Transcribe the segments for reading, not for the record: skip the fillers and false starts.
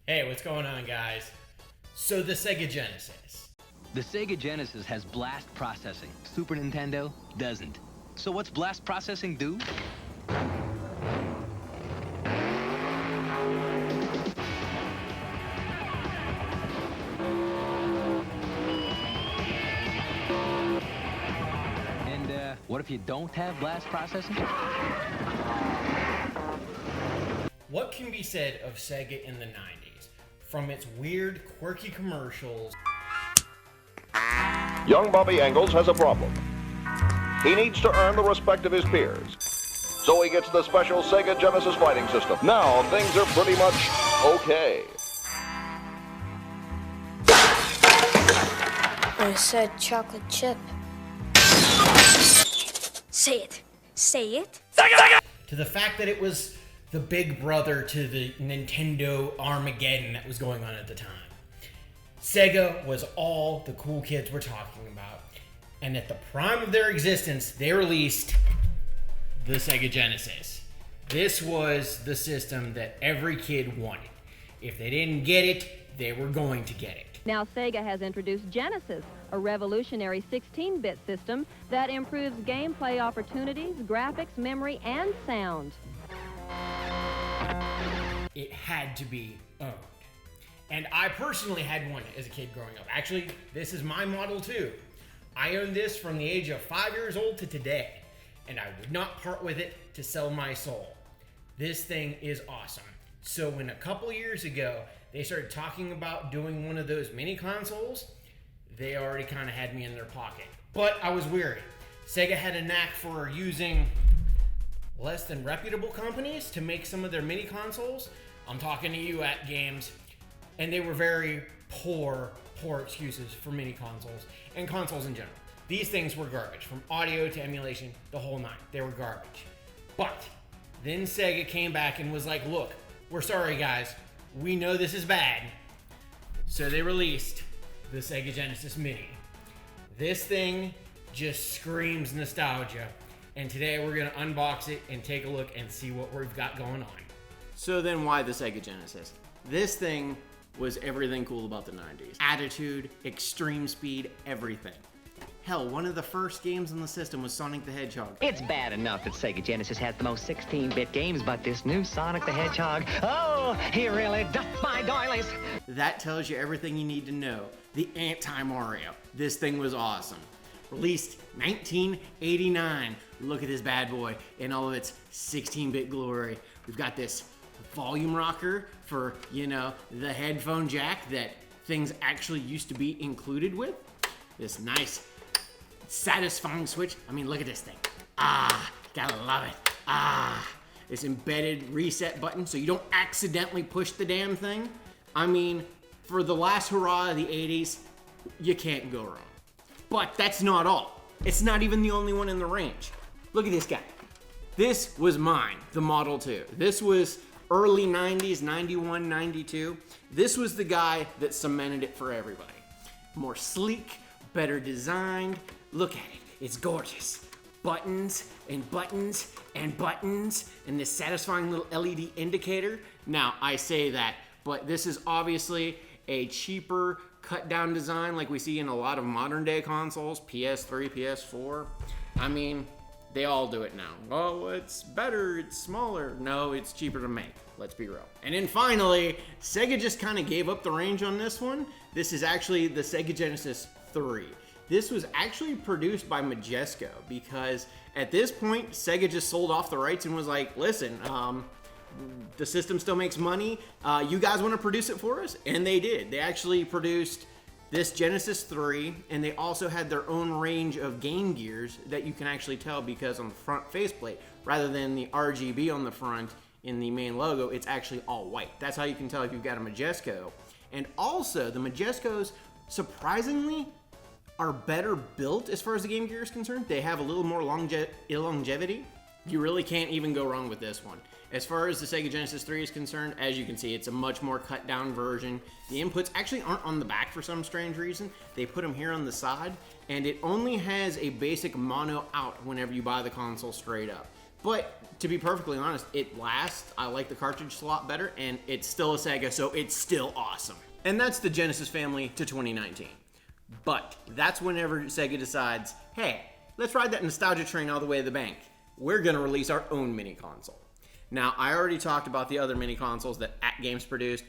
Hey, what's going on, guys? So the Sega Genesis. The Sega Genesis has blast processing. Super Nintendo doesn't. So what's blast processing do? And what if you don't have blast processing? What can be said of Sega in the 90s? From its weird, quirky commercials. Young Bobby Engels has a problem. He needs to earn the respect of his peers. So he gets the special Sega Genesis fighting system. Now things are pretty much okay. I said chocolate chip. Say it. Say it. To the fact that it was the big brother to the Nintendo Armageddon that was going on at the time. Sega was all the cool kids were talking about. And at the prime of their existence, they released the Sega Genesis. This was the system that every kid wanted. If they didn't get it, they were going to get it. Now Sega has introduced Genesis, a revolutionary 16-bit system that improves gameplay opportunities, graphics, memory, and sound. It had to be owned. And I personally had one as a kid growing up. Actually, this is my model too. I owned this from the age of 5 years old to today, and I would not part with it to sell my soul. This thing is awesome. So when a couple years ago, they started talking about doing one of those mini consoles, they already kind of had me in their pocket. But I was weary. Sega had a knack for using less than reputable companies to make some of their mini consoles. I'm talking to you at games, and they were very poor excuses for mini consoles and consoles in general. These things were garbage, from audio to emulation, the whole nine. They were garbage. But then Sega came back and was like, look, we're sorry guys, we know this is bad. So they released the Sega Genesis Mini. This thing just screams nostalgia. And today we're gonna unbox it and take a look and see what we've got going on. So then why the Sega Genesis? This thing was everything cool about the 90s. Attitude, extreme speed, everything. Hell, one of the first games on the system was Sonic the Hedgehog. It's bad enough that Sega Genesis has the most 16-bit games, but this new Sonic the Hedgehog, oh, he really doth my doilies. That tells you everything you need to know. The anti-Mario. This thing was awesome. Released 1989. Look at this bad boy in all of its 16-bit glory. We've got this volume rocker for, the headphone jack that things actually used to be included with. This nice, satisfying switch. I mean, look at this thing. Gotta love it. This embedded reset button so you don't accidentally push the damn thing. I mean, for the last hurrah of the 80s, you can't go wrong. But that's not all. It's not even the only one in the range. Look at this guy. This was mine, the Model 2. This was early 90s, 91, 92. This was the guy that cemented it for everybody. More sleek, better designed. Look at it, it's gorgeous. Buttons and buttons and buttons and this satisfying little LED indicator. Now, I say that, but this is obviously a cheaper, cut down design like we see in a lot of modern day consoles, PS3, PS4. I mean, they all do it now. Oh, it's better, it's smaller. No, it's cheaper to make, let's be real. And then finally, Sega just kind of gave up the range on this one. This is actually the Sega Genesis 3. This was actually produced by Majesco because at this point, Sega just sold off the rights and was like, listen, the system still makes money. You guys want to produce it for us? And they did. They actually produced this Genesis 3, and they also had their own range of Game Gears that you can actually tell because on the front faceplate, rather than the RGB on the front in the main logo, it's actually all white. That's how you can tell if you've got a Majesco. And also, the Majescos, surprisingly, are better built as far as the Game Gear is concerned. They have a little more longevity. You really can't even go wrong with this one. As far as the Sega Genesis 3 is concerned, as you can see, it's a much more cut down version. The inputs actually aren't on the back for some strange reason. They put them here on the side, and it only has a basic mono out whenever you buy the console straight up. But to be perfectly honest, it lasts. I like the cartridge slot better, and it's still a Sega, so it's still awesome. And that's the Genesis family to 2019. But that's whenever Sega decides, hey, let's ride that nostalgia train all the way to the bank. We're gonna release our own mini console. Now, I already talked about the other mini consoles that At Games produced.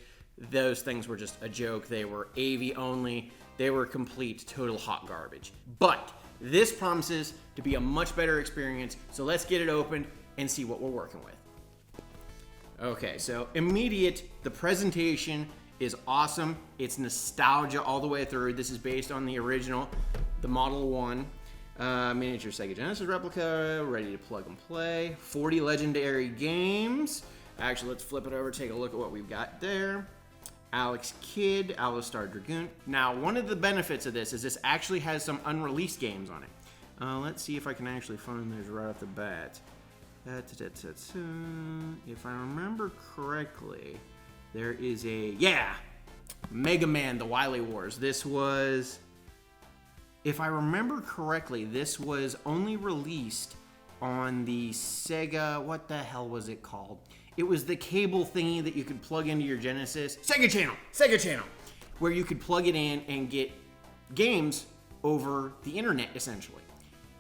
Those things were just a joke. They were AV only. They were complete, total hot garbage. But this promises to be a much better experience, so let's get it open and see what we're working with. Okay, so immediate, the presentation is awesome. It's nostalgia all the way through. This is based on the original, the Model 1. Miniature Sega Genesis replica, ready to plug and play. 40 legendary games. Actually, let's flip it over, take a look at what we've got there. Alex Kidd, Alistar Dragoon. Now, one of the benefits of this is this actually has some unreleased games on it. Let's see if I can actually find those right off the bat. If I remember correctly, there is Mega Man, the Wily Wars. This was, if I remember correctly, this was only released on the Sega, what the hell was it called? It was the cable thingy that you could plug into your Genesis. Sega Channel, where you could plug it in and get games over the internet, essentially.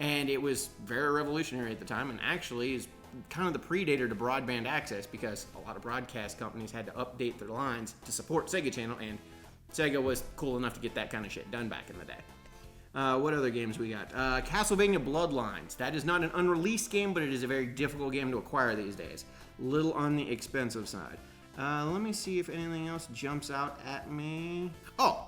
And it was very revolutionary at the time, and actually is kind of the predator to broadband access, because a lot of broadcast companies had to update their lines to support Sega Channel, and Sega was cool enough to get that kind of shit done back in the day. What other games we got? Castlevania Bloodlines. That is not an unreleased game, but it is a very difficult game to acquire these days. Little on the expensive side. Let me see if anything else jumps out at me. Oh,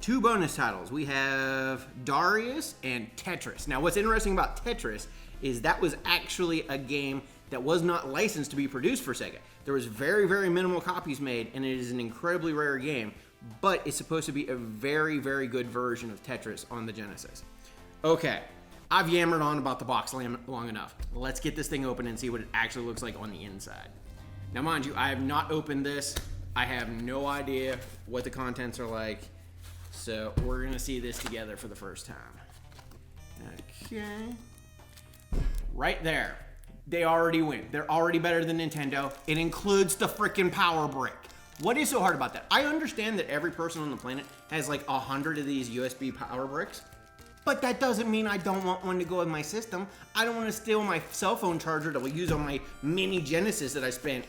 2 bonus titles. We have Darius and Tetris. Now, what's interesting about Tetris is that was actually a game that was not licensed to be produced for Sega. There was very, very minimal copies made, and it is an incredibly rare game, but it's supposed to be a very, very good version of Tetris on the Genesis. Okay, I've yammered on about the box long enough. Let's get this thing open and see what it actually looks like on the inside. Now, mind you, I have not opened this. I have no idea what the contents are like, so we're gonna see this together for the first time. Okay. Right there. They already win. They're already better than Nintendo. It includes the freaking power brick. What is so hard about that? I understand that every person on the planet has like 100 of these USB power bricks, but that doesn't mean I don't want one to go with my system. I don't want to steal my cell phone charger to use on my mini Genesis that I spent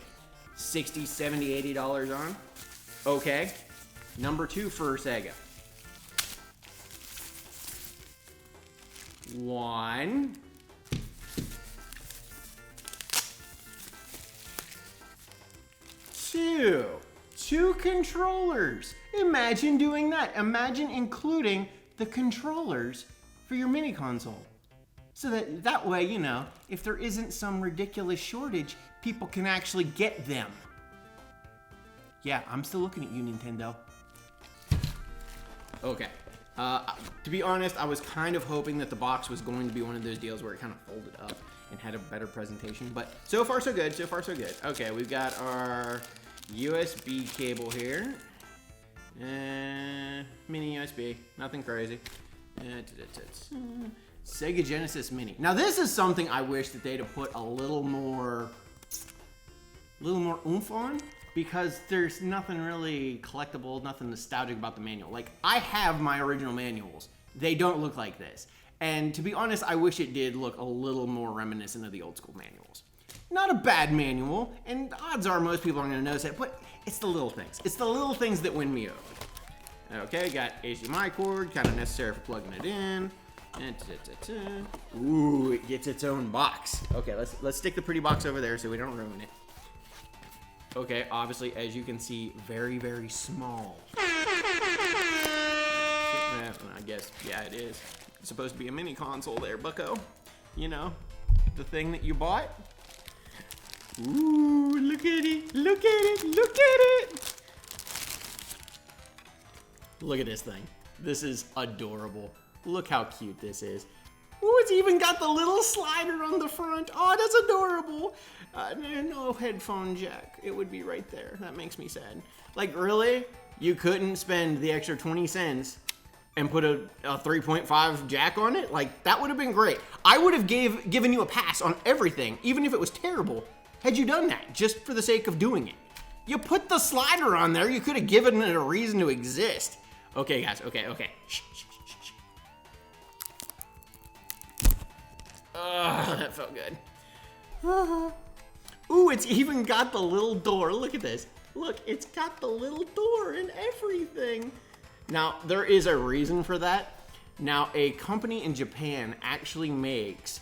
$60, $70, $80 on. Okay. Number 2 for Sega. 1. 2 controllers. Imagine doing that. Imagine including the controllers for your mini console. So that way, you know, if there isn't some ridiculous shortage, people can actually get them. Yeah, I'm still looking at you, Nintendo. Okay. To be honest, I was kind of hoping that the box was going to be one of those deals where it kind of folded up and had a better presentation, but so far so good, so far so good. Okay, we've got our USB cable here. Mini USB, nothing crazy. Sega Genesis Mini. Now this is something I wish that they'd have put a little more oomph on, because there's nothing really collectible, nothing nostalgic about the manual. Like, I have my original manuals. They don't look like this. And to be honest, I wish it did look a little more reminiscent of the old school manuals. Not a bad manual, and odds are most people aren't gonna notice it, but it's the little things. It's the little things that win me over. Okay, got HDMI cord, kind of necessary for plugging it in. Ooh, it gets its own box. Okay, let's stick the pretty box over there so we don't ruin it. Okay, obviously, as you can see, very, very small. I guess, yeah, it is. It's supposed to be a mini console there, bucko. You know, the thing that you bought. Ooh, look at it, look at it, look at it. Look at this thing. This is adorable. Look how cute this is. Ooh, it's even got the little slider on the front. Oh, that's adorable. No headphone jack. It would be right there. That makes me sad. Like, really? You couldn't spend the extra 20 cents and put a 3.5 jack on it, like, that would have been great. I would have given you a pass on everything, even if it was terrible, had you done that, just for the sake of doing it. You put the slider on there, you could have given it a reason to exist. Okay, guys, okay. Shh. That felt good. Ooh, it's even got the little door. Look at this. Look, it's got the little door and everything. Now, there is a reason for that. Now, a company in Japan actually makes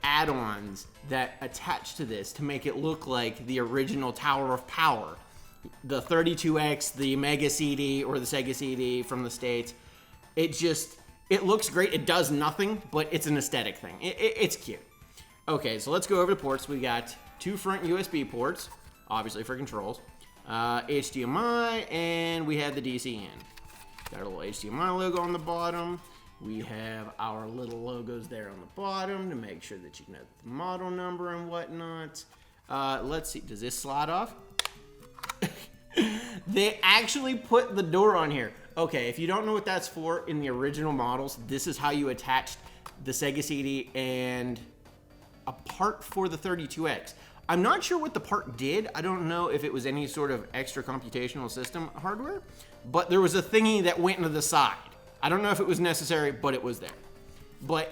add-ons that attach to this to make it look like the original Tower of Power. The 32X, the Mega CD, or the Sega CD from the States. It looks great. It does nothing, but it's an aesthetic thing. It's cute. Okay, so let's go over the ports. We got 2 front USB ports, obviously for controls, HDMI, and we have the DC in. Got a little HDMI logo on the bottom. We have our little logos there on the bottom to make sure that you know the model number and whatnot. Let's see, does this slide off? They actually put the door on here. Okay, if you don't know what that's for, in the original models, this is how you attached the Sega CD and a part for the 32X. I'm not sure what the part did. I don't know if it was any sort of extra computational system hardware, but there was a thingy that went into the side. I don't know if it was necessary, but it was there. But,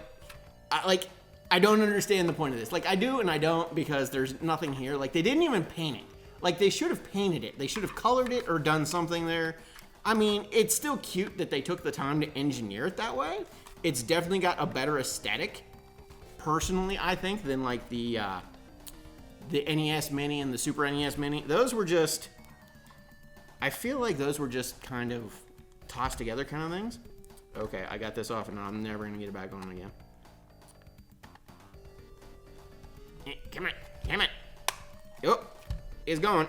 I don't understand the point of this. Like, I do and I don't, because there's nothing here. Like, they didn't even paint it. Like, they should have painted it. They should have colored it or done something there. I mean, it's still cute that they took the time to engineer it that way. It's definitely got a better aesthetic, personally, I think, than like the NES Mini and the Super NES Mini. Those were just, I feel like those were just kind of tossed together kind of things. Okay, I got this off and I'm never gonna get it back on again. Come on. Oh, it's going.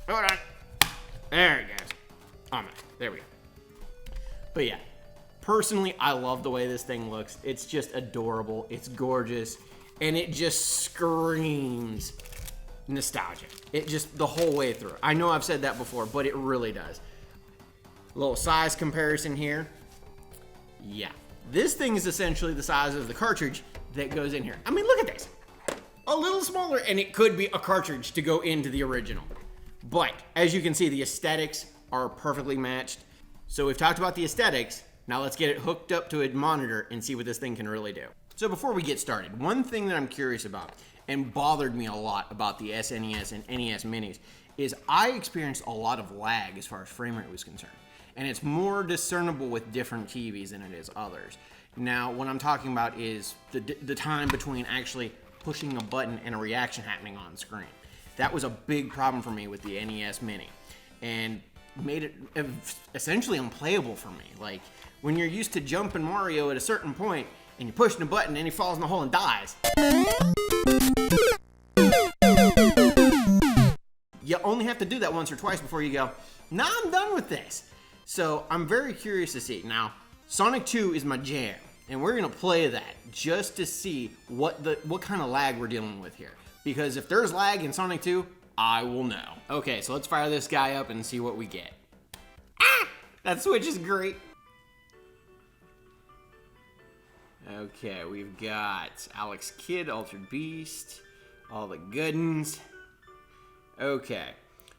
Hold on. There it goes. Almost. There we go. But yeah, personally, I love the way this thing looks. It's just adorable. It's gorgeous. And it just screams nostalgia. It just, the whole way through. I know I've said that before, but it really does. A little size comparison here. Yeah. This thing is essentially the size of the cartridge that goes in here. I mean, look at this. A little smaller, and it could be a cartridge to go into the original. But, as you can see, the aesthetics are perfectly matched. So we've talked about the aesthetics. Now let's get it hooked up to a monitor and see what this thing can really do. So before we get started, one thing that I'm curious about and bothered me a lot about the SNES and NES Minis is I experienced a lot of lag as far as frame rate was concerned. And it's more discernible with different TVs than it is others. Now, what I'm talking about is the time between actually pushing a button and a reaction happening on screen. That was a big problem for me with the NES Mini. And made it essentially unplayable for me. Like, when you're used to jumping Mario at a certain point, and you're pushing a button and he falls in the hole and dies. You only have to do that once or twice before you go, nah, I'm done with this. So I'm very curious to see. Now, Sonic 2 is my jam, and we're gonna play that just to see what kind of lag we're dealing with here. Because if there's lag in Sonic 2, I will know. Okay, so let's fire this guy up and see what we get. Ah! That switch is great. Okay, we've got Alex Kidd, Altered Beast, all the good ones. Okay,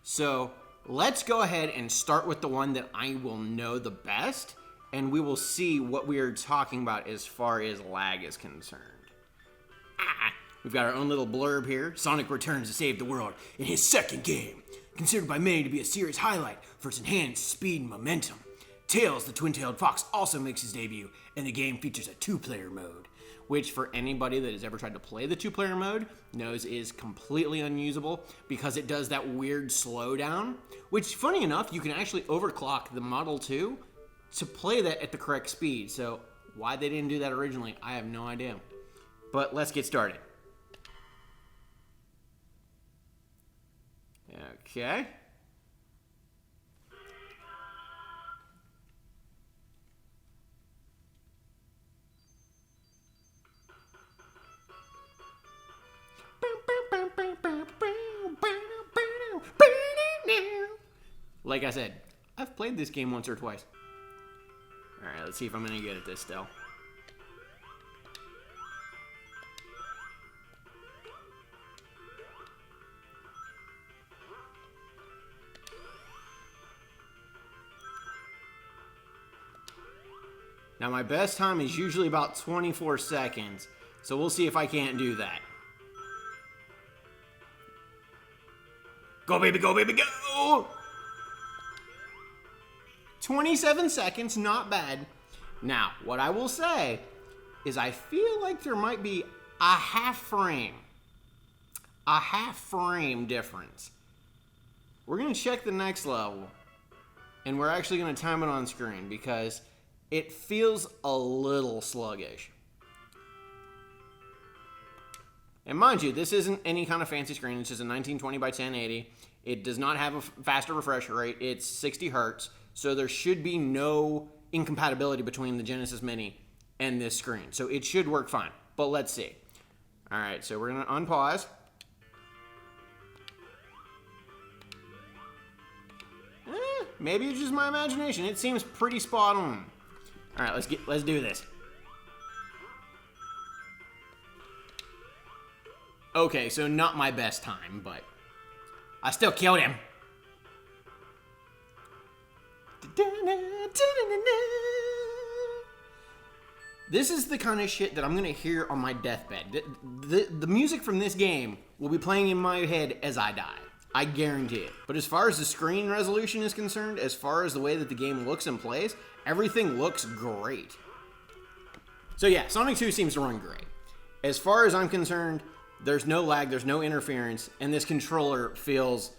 so let's go ahead and start with the one that I will know the best, and we will see what we are talking about as far as lag is concerned. We've got our own little blurb here. Sonic returns to save the world in his second game, considered by many to be a serious highlight for its enhanced speed and momentum. Tails, the twin-tailed fox, also makes his debut, and the game features a two-player mode, which for anybody that has ever tried to play the two-player mode knows is completely unusable because it does that weird slowdown, which, funny enough, you can actually overclock the Model 2 to play that at the correct speed. So why they didn't do that originally, I have no idea. But let's get started. Okay. Like I said, I've played this game once or twice. Alright, let's see if I'm any good at this still. Now my best time is usually about 24 seconds, so we'll see if I can't do that. Go baby, go! 27 seconds, not bad. Now, what I will say is I feel like there might be a half frame difference. We're gonna check the next level, and we're actually gonna time it on screen because it feels a little sluggish. And mind you, this isn't any kind of fancy screen. It's just a 1920 by 1080. It does not have a faster refresh rate. It's 60 hertz, so there should be no incompatibility between the Genesis Mini and this screen. So it should work fine, but let's see. All right, so we're gonna unpause. Maybe it's just my imagination. It seems pretty spot on. All right, let's do this. Okay, so not my best time, but I still killed him. This is the kind of shit that I'm gonna hear on my deathbed. The music from this game will be playing in my head as I die. I guarantee it. But as far as the screen resolution is concerned, as far as the way that the game looks and plays, everything looks great. So yeah, Sonic 2 seems to run great. As far as I'm concerned, there's no lag, there's no interference, and this controller feels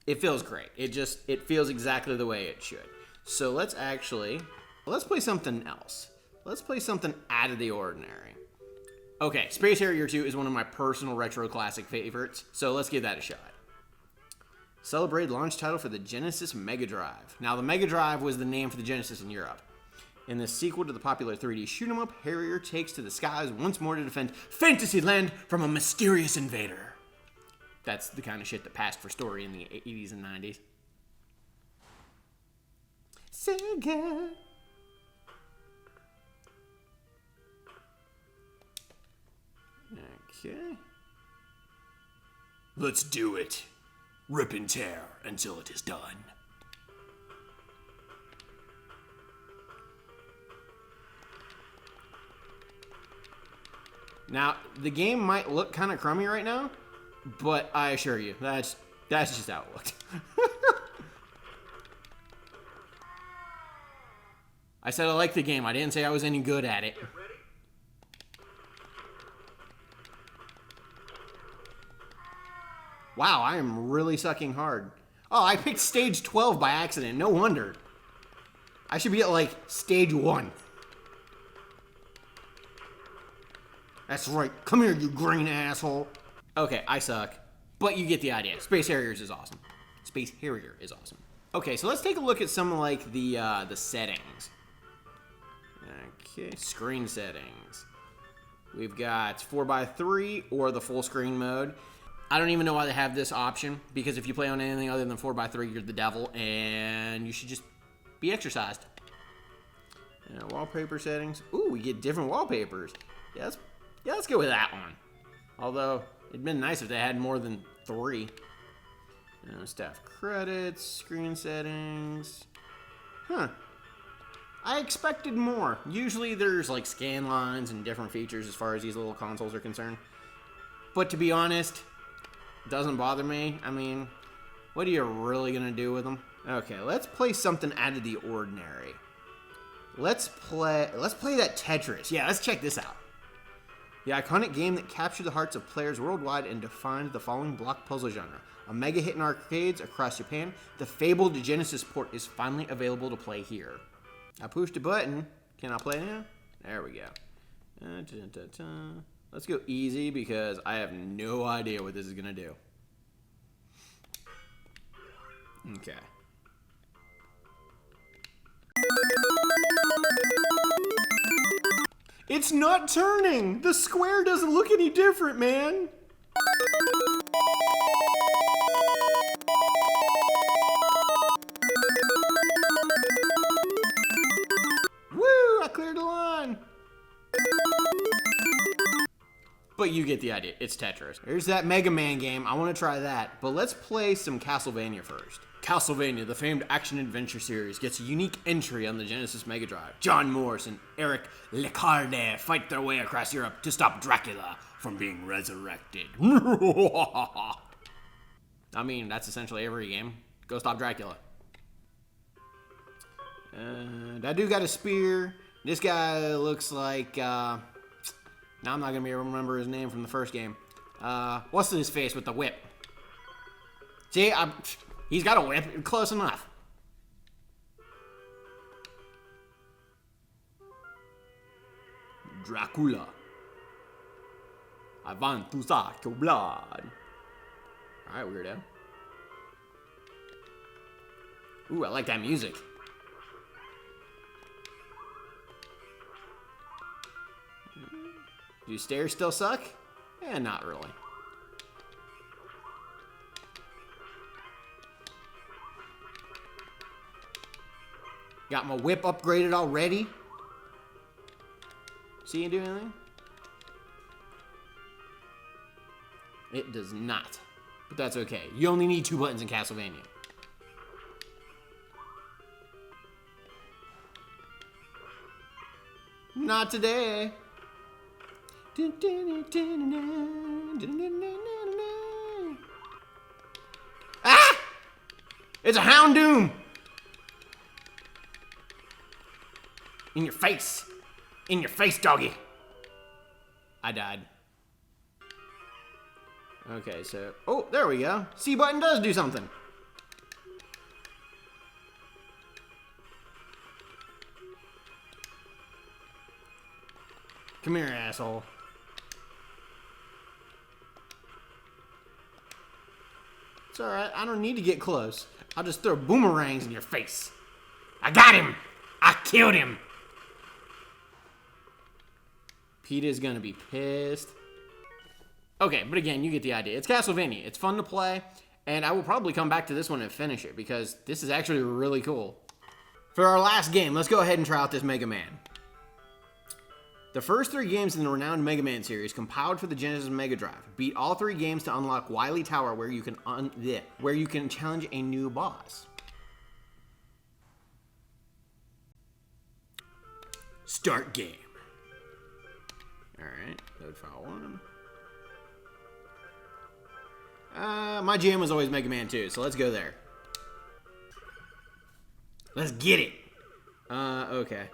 great. It feels exactly the way it should. So let's play something else. Let's play something out of the ordinary. Okay, Space Harrier 2 is one of my personal retro classic favorites, so let's give that a shot. Celebrated launch title for the Genesis Mega Drive. Now, the Mega Drive was the name for the Genesis in Europe. In the sequel to the popular 3D shoot-'em-up, Harrier takes to the skies once more to defend Fantasyland from a mysterious invader. That's the kind of shit that passed for story in the 80s and 90s. Sega. Okay. Let's do it. Rip and tear until it is done. Now, the game might look kind of crummy right now, but I assure you, that's just how it looked. I said I liked the game. I didn't say I was any good at it. Wow, I am really sucking hard. Oh, I picked stage 12 by accident. No wonder. I should be at, like, stage 1. That's right. Come here, you green asshole. Okay, I suck. But you get the idea. Space Harriers is awesome. Space Harrier is awesome. Okay, so let's take a look at some, like, the settings. Okay, screen settings. We've got 4x3 or the full screen mode. I don't even know why they have this option, because if you play on anything other than 4x3, you're the devil, and you should just be exercised. Wallpaper settings. Ooh, we get different wallpapers. Yeah, let's go with that one. Although, it'd been nice if they had more than 3. Staff credits, screen settings. Huh. I expected more. Usually there's like scan lines and different features as far as these little consoles are concerned. But to be honest, it doesn't bother me. I mean, what are you really gonna do with them? Okay, let's play something out of the ordinary. Let's play that Tetris. Yeah, let's check this out. The iconic game that captured the hearts of players worldwide and defined the following block puzzle genre. A mega hit in arcades across Japan, the fabled Genesis port is finally available to play here. I pushed a button. Can I play now? There we go. Let's go easy because I have no idea what this is gonna do. Okay. It's not turning! The square doesn't look any different, man! But you get the idea. It's Tetris. Here's that Mega Man game. I want to try that. But let's play some Castlevania first. Castlevania, the famed action-adventure series, gets a unique entry on the Genesis Mega Drive. John Morse and Eric Lecarde fight their way across Europe to stop Dracula from being resurrected. I mean, that's essentially every game. Go stop Dracula. That dude got a spear. This guy looks like, now I'm not gonna be able to remember his name from the first game. What's his face with the whip? See, he's got a whip. Close enough. Dracula. I want to suck your blood. Alright, weirdo. Ooh, I like that music. Do stairs still suck? Eh, not really. Got my whip upgraded already. See it do anything? It does not. But that's okay. You only need 2 buttons in Castlevania. Not today. Ah! It's a Houndoom! In your face. In your face, doggy. I died. Okay, so... Oh, there we go. C button does do something. Come here, asshole. It's alright, I don't need to get close. I'll just throw boomerangs in your face. I got him! I killed him! Peter's gonna be pissed. Okay, but again, you get the idea. It's Castlevania. It's fun to play, and I will probably come back to this one and finish it, because this is actually really cool. For our last game, let's go ahead and try out this Mega Man. The first 3 games in the renowned Mega Man series compiled for the Genesis Mega Drive. Beat all 3 games to unlock Wily Tower, where you can challenge a new boss. Start game. Alright, load file 1. My jam was always Mega Man 2, so let's go there. Let's get it. Okay.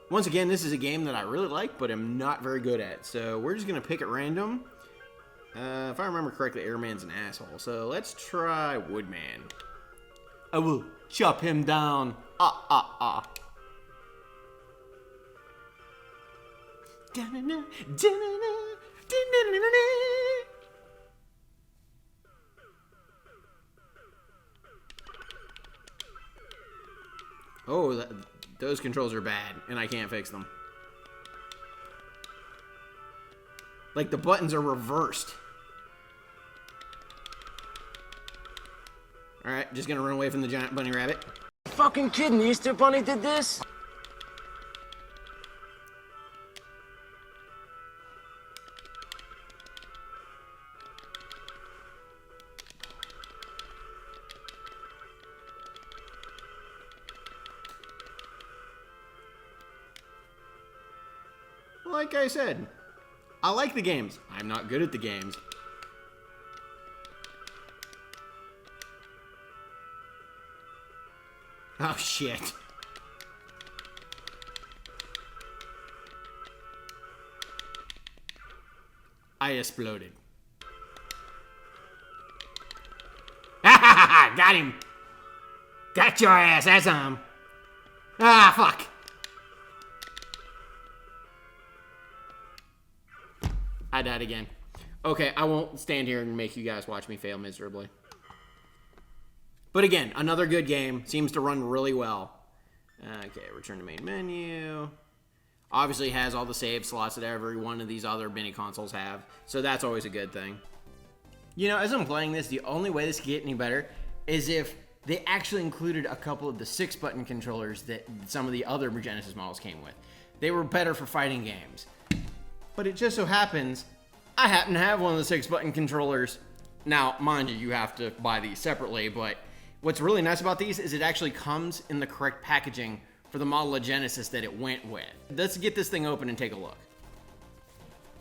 Once again, this is a game that I really like, but am not very good at. So we're just going to pick at random. If I remember correctly, Airman's an asshole. So let's try Woodman. I will chop him down. Oh, those controls are bad, and I can't fix them. Like, the buttons are reversed. Alright, just gonna run away from the giant bunny rabbit. Fucking kidding, the Easter Bunny did this? Like I said, I like the games. I'm not good at the games. Oh, shit. I exploded. Ha ha ha! Got him! Got your ass, that's him. Ah, fuck! I died again. Okay, I won't stand here and make you guys watch me fail miserably. But again, another good game. Seems to run really well. Okay, return to main menu. Obviously has all the save slots that every one of these other mini consoles have. So that's always a good thing. You know, as I'm playing this, the only way this could get any better is if they actually included a couple of the 6-button controllers that some of the other Genesis models came with. They were better for fighting games. But it just so happens I happen to have one of the 6-button controllers. Now, mind you, you have to buy these separately, but what's really nice about these is it actually comes in the correct packaging for the model of Genesis that it went with. Let's get this thing open and take a look.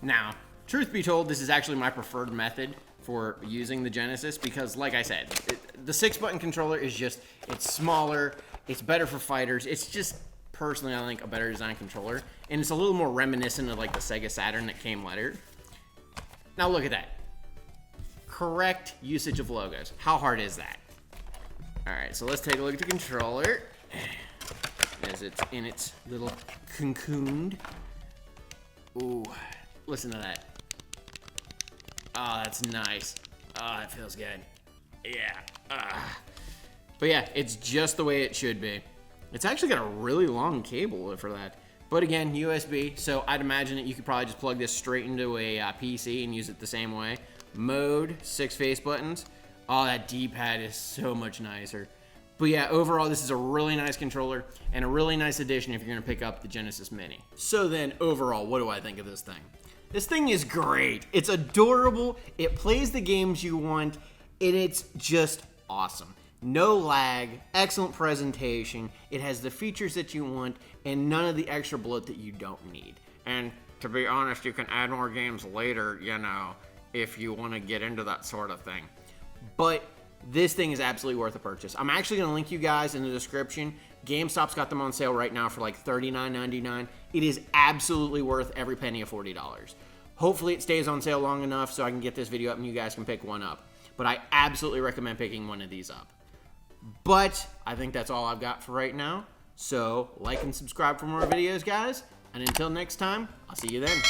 Now, truth be told, this is actually my preferred method for using the Genesis because, like I said, the 6-button controller is just, it's smaller, it's better for fighters, it's just, personally, I think, a better design controller, and it's a little more reminiscent of like the Sega Saturn that came later. Now look at that. Correct usage of logos. How hard is that? Alright, so let's take a look at the controller as it's in its little cocooned. Ooh, listen to that. Oh, that's nice. Oh, that feels good. Yeah. But yeah, it's just the way it should be. It's actually got a really long cable for that. But again, USB, so I'd imagine that you could probably just plug this straight into a PC and use it the same way. Mode, 6 face buttons. Oh, that D-pad is so much nicer. But yeah, overall, this is a really nice controller and a really nice addition if you're gonna pick up the Genesis Mini. So then, overall, what do I think of this thing? This thing is great. It's adorable, it plays the games you want, and it's just awesome. No lag, excellent presentation, it has the features that you want, and none of the extra bloat that you don't need. And to be honest, you can add more games later, you know, if you want to get into that sort of thing. But this thing is absolutely worth a purchase. I'm actually going to link you guys in the description. GameStop's got them on sale right now for like $39.99. It is absolutely worth every penny of $40. Hopefully it stays on sale long enough so I can get this video up and you guys can pick one up. But I absolutely recommend picking one of these up. But I think that's all I've got for right now. So like and subscribe for more videos, guys. And until next time, I'll see you then.